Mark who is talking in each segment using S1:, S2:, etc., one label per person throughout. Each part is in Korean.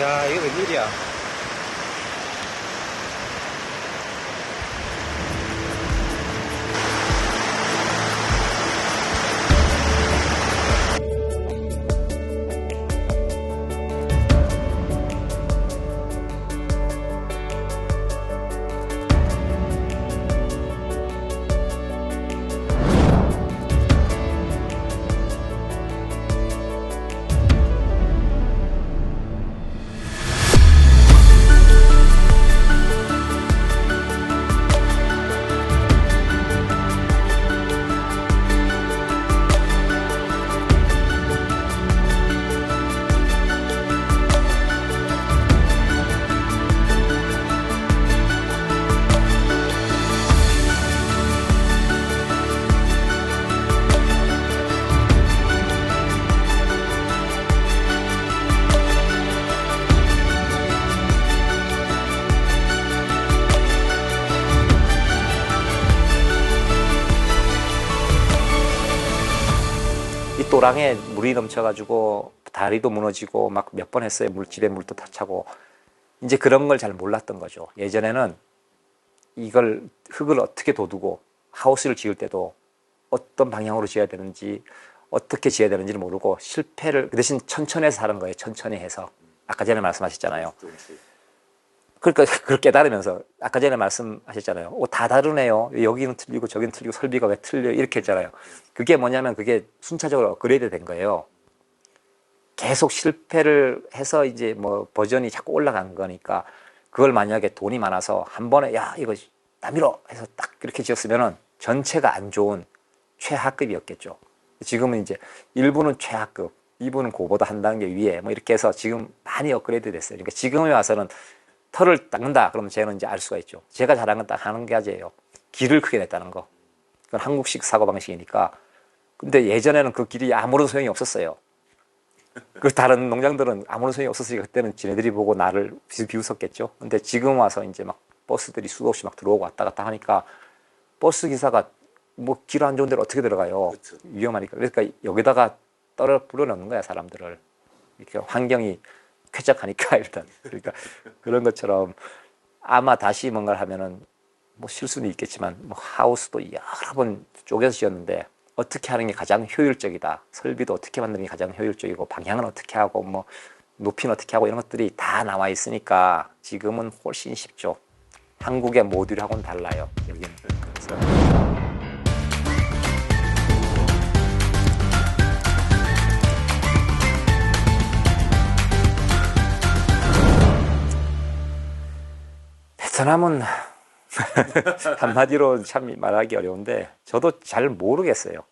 S1: 야, 이거 웬일이야. 이 또랑에 물이 넘쳐가지고 다리도 무너지고 막 몇 번 했어요. 집에 물도 다 차고. 이제 그런 걸 잘 몰랐던 거죠. 예전에는 이걸 흙을 어떻게 돋우고 하우스를 지을 때도 어떤 방향으로 지어야 되는지 어떻게 지어야 되는지를 모르고 실패를 그 대신 천천히 해서 하는 거예요. 천천히 해서. 아까 전에 말씀하셨잖아요. 그러니까 그걸 깨달으면서 아까 전에 말씀하셨잖아요. 다 다르네요. 여기는 틀리고 저기는 틀리고 설비가 왜 틀려 이렇게 했잖아요. 그게 뭐냐면 그게 순차적으로 업그레이드 된 거예요. 계속 실패를 해서 이제 뭐 버전이 자꾸 올라간 거니까 그걸 만약에 돈이 많아서 한 번에 야 이거 다 밀어 해서 딱 이렇게 지었으면은 전체가 안 좋은 최하급이었겠죠. 지금은 이제 1부는 최하급, 2부는 그보다 한 단계 위에 뭐 이렇게 해서 지금 많이 업그레이드 됐어요. 그러니까 지금에 와서는 털을 닦는다 그러면 쟤는 이제 알 수가 있죠. 제가 잘한 건 딱 하는 가지예요. 길을 크게 냈다는 거. 그건 한국식 사고방식이니까. 근데 예전에는 그 길이 아무런 소용이 없었어요. 그 다른 농장들은 아무런 소용이 없었으니까 그때는 지네들이 보고 나를 비웃었겠죠. 근데 지금 와서 이제 막 버스들이 수도 없이 막 들어오고 왔다 갔다 하니까 버스 기사가 뭐 길 안 좋은 데로 어떻게 들어가요. 그렇죠. 위험하니까. 그러니까 여기다가 떨어 불어넣는 거야, 사람들을. 이렇게 환경이 쾌적하니까 일단. 그러니까 그런 것처럼 아마 다시 뭔가를 하면은 뭐 실수는 있겠지만 뭐 하우스도 여러 번 쪼개서 지었는데 어떻게 하는 게 가장 효율적이다. 설비도 어떻게 만드는 게 가장 효율적이고 방향은 어떻게 하고 뭐 높이는 어떻게 하고 이런 것들이 다 나와 있으니까 지금은 훨씬 쉽죠. 한국의 모듈하고는 달라요. 여기는. 그래서 베트남은 한마디로 참 말하기 어려운데 저도 잘 모르겠어요.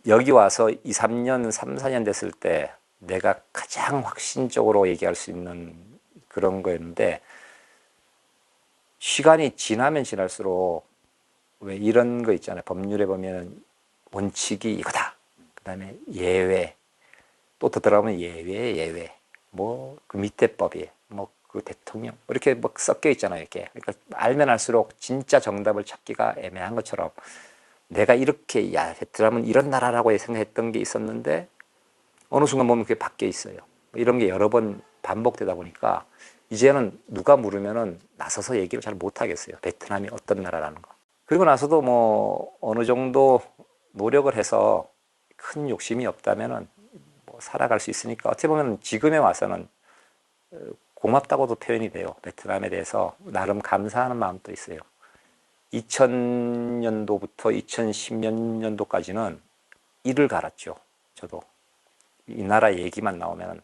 S1: 여기 와서 2, 3년, 3, 4년 됐을 때 내가 가장 확신적으로 얘기할 수 있는 그런 거였는데 시간이 지나면 지날수록 왜 이런 거 있잖아요. 법률에 보면 원칙이 이거다. 그 다음에 예외. 또 더 들어가면 예외. 뭐 그 밑에 법이 뭐 그 대통령 이렇게 뭐 섞여 있잖아요. 이렇게. 그러니까 알면 알수록 진짜 정답을 찾기가 애매한 것처럼 내가 이렇게 야 베트남은 이런 나라라고 생각했던 게 있었는데 어느 순간 보면 그게 바뀌어 있어요. 이런 게 여러 번 반복되다 보니까 이제는 누가 물으면은 나서서 얘기를 잘 못하겠어요. 베트남이 어떤 나라라는 거. 그리고 나서도 뭐 어느 정도 노력을 해서 큰 욕심이 없다면은 뭐 살아갈 수 있으니까 어떻게 보면 지금에 와서는 고맙다고도 표현이 돼요. 베트남에 대해서 나름 감사하는 마음도 있어요. 2000년도부터 2010년도까지는 이를 갈았죠. 저도 이 나라 얘기만 나오면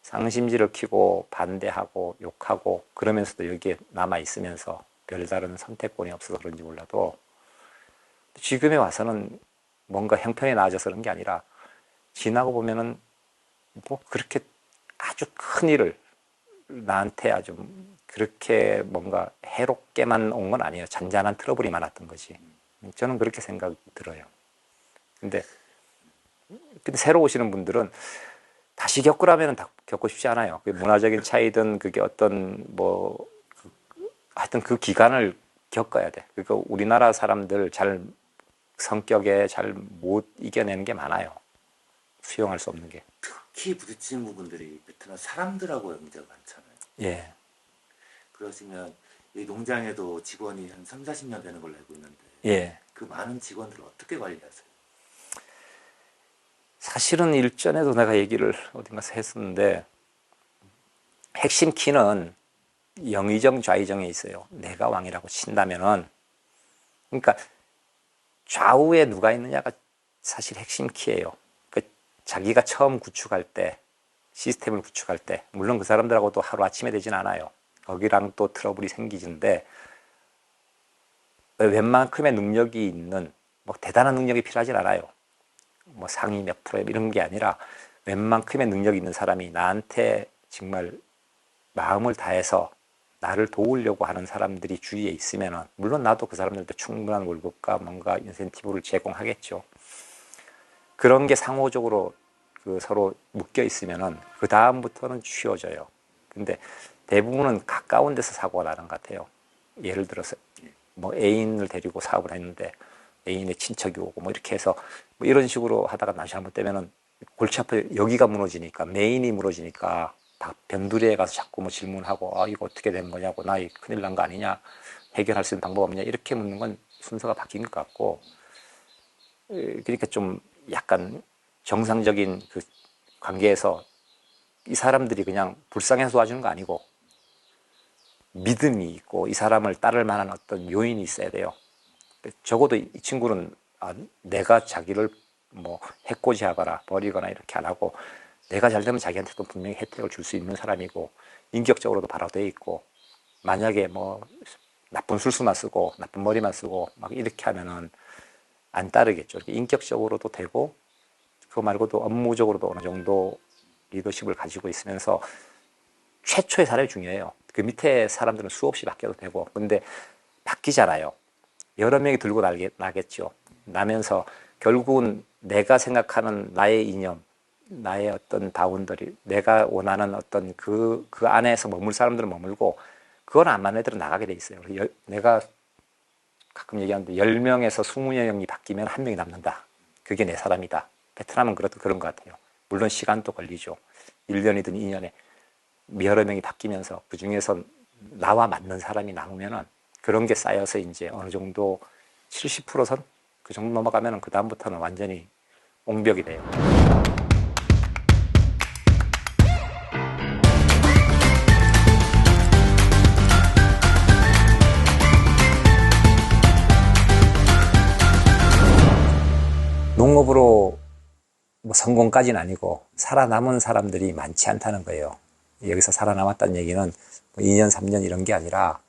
S1: 상심지를 키고 반대하고 욕하고 그러면서도 여기에 남아 있으면서 별다른 선택권이 없어서 그런지 몰라도 지금에 와서는 뭔가 형편이 나아져서 그런 게 아니라 지나고 보면은 뭐 그렇게 아주 큰 일을 나한테 아주 그렇게 뭔가 해롭게만 온 건 아니에요. 잔잔한 트러블이 많았던 거지. 저는 그렇게 생각이 들어요. 근데 새로 오시는 분들은 다시 겪으라면 겪고 싶지 않아요. 그게 문화적인 차이든 그게 어떤 뭐 하여튼 그 기간을 겪어야 돼. 그러니까 우리나라 사람들 잘 성격에 잘 못 이겨내는 게 많아요. 수용할 수 없는 게.
S2: 특히 부딪히는 부분들이 베트남 사람들하고 문제가 많잖아요.
S1: 예.
S2: 그러시면 이 농장에도 직원이 한 3, 40명 되는 걸로 알고 있는데
S1: 예.
S2: 그 많은 직원들을 어떻게 관리하세요?
S1: 사실은 일전에도 내가 얘기를 어딘가서 했었는데 핵심 키는 영의정 좌의정에 있어요. 내가 왕이라고 친다면은 그러니까 좌우에 누가 있느냐가 사실 핵심 키예요. 그 자기가 처음 구축할 때 시스템을 구축할 때 물론 그 사람들하고도 하루아침에 되진 않아요. 거기랑 또 트러블이 생기는데 웬만큼의 능력이 있는 뭐 대단한 능력이 필요하진 않아요. 뭐 상위 몇 프로 이런 게 아니라 웬만큼의 능력이 있는 사람이 나한테 정말 마음을 다해서 나를 도우려고 하는 사람들이 주위에 있으면은 물론 나도 그 사람들한테 충분한 월급과 뭔가 인센티브를 제공하겠죠. 그런 게 상호적으로 그 서로 묶여 있으면은 그 다음부터는 쉬워져요. 근데 대부분은 가까운 데서 사고가 나는 것 같아요. 예를 들어서 뭐 애인을 데리고 사업을 했는데 애인의 친척이 오고 뭐 이렇게 해서 뭐 이런 식으로 하다가 나 잘못되면은 골치 아파 여기가 무너지니까 메인이 무너지니까 다 변두리에 가서 자꾸 뭐 질문하고 아 이거 어떻게 된 거냐고 나 이 큰일 난 거 아니냐 해결할 수 있는 방법 없냐 이렇게 묻는 건 순서가 바뀐 것 같고 그러니까 좀 약간 정상적인 그 관계에서 이 사람들이 그냥 불쌍해서 도와주는 거 아니고 믿음이 있고 이 사람을 따를 만한 어떤 요인이 있어야 돼요. 적어도 이 친구는 아, 내가 자기를 뭐 해코지하거나 버리거나 이렇게 안 하고 내가 잘 되면 자기한테도 분명히 혜택을 줄 수 있는 사람이고 인격적으로도 바로 돼 있고 만약에 뭐 나쁜 술수만 쓰고 나쁜 머리만 쓰고 막 이렇게 하면은 안 따르겠죠. 인격적으로도 되고 그거 말고도 업무적으로도 어느 정도 리더십을 가지고 있으면서 최초의 사람이 중요해요. 그 밑에 사람들은 수없이 바뀌어도 되고 근데 바뀌잖아요. 여러 명이 들고 나겠죠. 나면서 결국은 내가 생각하는 나의 이념, 나의 어떤 바운더리, 내가 원하는 어떤 그 안에서 머물 사람들은 머물고 그건 안 맞는 애들은 나가게 돼 있어요. 내가 가끔 얘기하는데 10명에서 20명이 바뀌면 한 명이 남는다. 그게 내 사람이다. 베트남은 그런 것 같아요. 물론 시간도 걸리죠. 1년이든 2년에 여러 명이 바뀌면서 그 중에서 나와 맞는 사람이 남으면은 그런 게 쌓여서 이제 어느 정도 70%선 그 정도 넘어가면은 그 다음부터는 완전히 옹벽이 돼요. 농업으로 뭐 성공까지는 아니고 살아남은 사람들이 많지 않다는 거예요. 여기서 살아남았다는 얘기는 뭐 2년, 3년 이런 게 아니라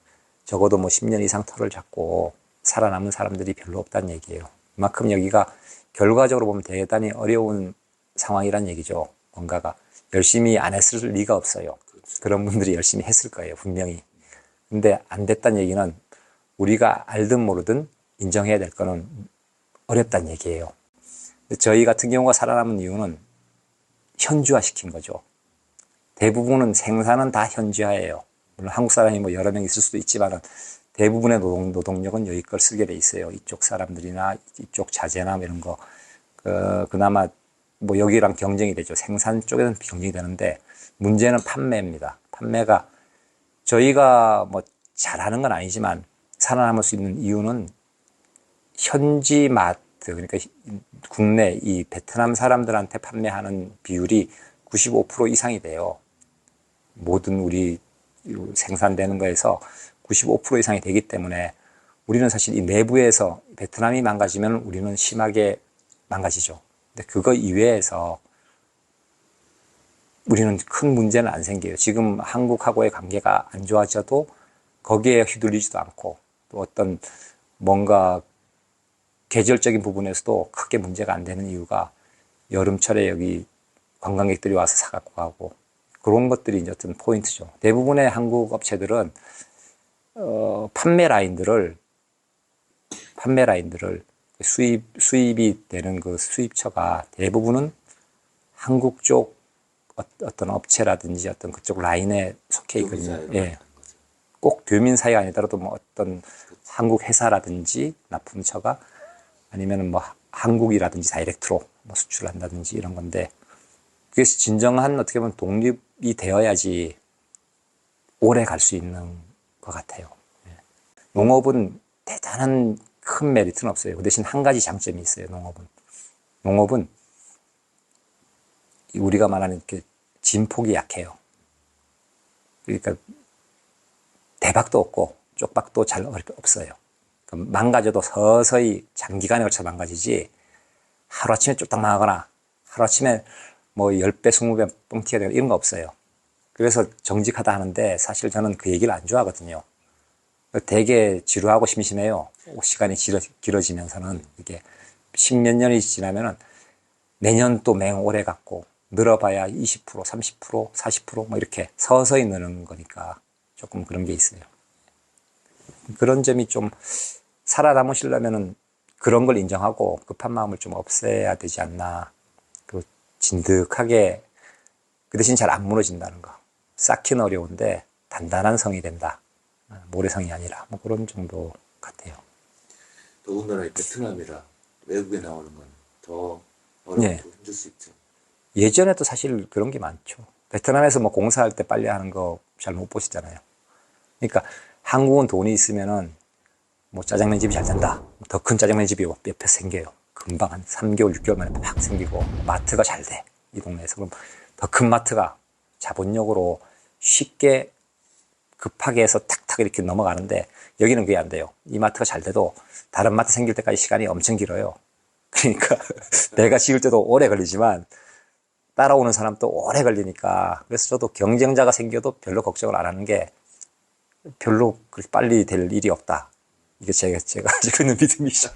S1: 적어도 뭐 10년 이상 털을 잡고 살아남은 사람들이 별로 없다는 얘기예요. 그만큼 여기가 결과적으로 보면 대단히 어려운 상황이란 얘기죠. 뭔가가 열심히 안 했을 리가 없어요. 그런 분들이 열심히 했을 거예요, 분명히. 근데 안 됐다는 얘기는 우리가 알든 모르든 인정해야 될 거는 어렵다는 얘기예요. 저희 같은 경우가 살아남은 이유는 현지화 시킨 거죠. 대부분은 생산은 다 현지화예요. 물론 한국 사람이 뭐 여러 명 있을 수도 있지만 대부분의 노동력은 여기 걸 쓰게 돼 있어요. 이쪽 사람들이나 이쪽 자재나 이런 거. 그나마 뭐 여기랑 경쟁이 되죠. 생산 쪽에는 경쟁이 되는데 문제는 판매입니다. 판매가 저희가 뭐 잘하는 건 아니지만 살아남을 수 있는 이유는 현지 마트, 그러니까 국내 이 베트남 사람들한테 판매하는 비율이 95% 이상이 돼요. 모든 우리 생산되는 거에서 95% 이상이 되기 때문에 우리는 사실 이 내부에서 베트남이 망가지면 우리는 심하게 망가지죠. 근데 그거 이외에서 우리는 큰 문제는 안 생겨요. 지금 한국하고의 관계가 안 좋아져도 거기에 휘둘리지도 않고 또 어떤 뭔가 계절적인 부분에서도 크게 문제가 안 되는 이유가 여름철에 여기 관광객들이 와서 사갖고 가고 그런 것들이 이제 어떤 포인트죠. 대부분의 한국 업체들은 판매 라인들을 수입이 되는 그 수입처가 대부분은 한국 쪽 어떤 업체라든지 어떤 그쪽 라인에 속해 있거든요. 예. 꼭 교민 사이가 아니더라도 뭐 어떤 한국 회사라든지 납품처가 아니면은 뭐 한국이라든지 다이렉트로 뭐 수출을 한다든지 이런 건데 그래서 진정한 어떻게 보면 독립이 되어야지 오래 갈 수 있는 것 같아요. 농업은 대단한 큰 메리트는 없어요. 그 대신 한 가지 장점이 있어요. 농업은 우리가 말하는 이렇게 진폭이 약해요. 그러니까 대박도 없고 쪽박도 잘 없어요. 망가져도 서서히 장기간에 걸쳐 망가지지 하루아침에 쫄딱 망하거나 하루아침에 뭐 10배, 20배 뻥튀기가 되거나 이런 거 없어요. 그래서 정직하다 하는데 사실 저는 그 얘기를 안 좋아하거든요. 되게 지루하고 심심해요. 시간이 길어지면서는 이게 10몇 년이 지나면은 매년 또 오래 갔고 늘어봐야 20%, 30%, 40%뭐 이렇게 서서히 느는 거니까 조금 그런 게 있어요. 그런 점이 좀 살아남으시려면은 그런 걸 인정하고 급한 마음을 좀 없애야 되지 않나. 그 진득하게 그 대신 잘 안 무너진다는 거. 쌓기는 어려운데 단단한 성이 된다. 모래성이 아니라 뭐 그런 정도 같아요.
S2: 더군다나 베트남이라 외국에 나오는 건 더 어렵고
S1: 네.
S2: 힘들 수 있죠.
S1: 예전에도 사실 그런 게 많죠. 베트남에서 뭐 공사할 때 빨리 하는 거 잘 못 보시잖아요. 그러니까 한국은 돈이 있으면은 뭐 짜장면 집이 잘 된다. 더 큰 짜장면 집이 옆에 생겨요. 금방 한 3개월, 6개월 만에 팍 생기고 마트가 잘 돼. 이 동네에서. 그럼 더 큰 마트가 자본력으로 쉽게 급하게 해서 탁탁 이렇게 넘어가는데 여기는 그게 안 돼요. 이 마트가 잘 돼도 다른 마트 생길 때까지 시간이 엄청 길어요. 그러니까 내가 지을 때도 오래 걸리지만 따라오는 사람도 오래 걸리니까 그래서 저도 경쟁자가 생겨도 별로 걱정을 안 하는 게 별로 그렇게 빨리 될 일이 없다. 이게 제가 가지고 있는 믿음이죠.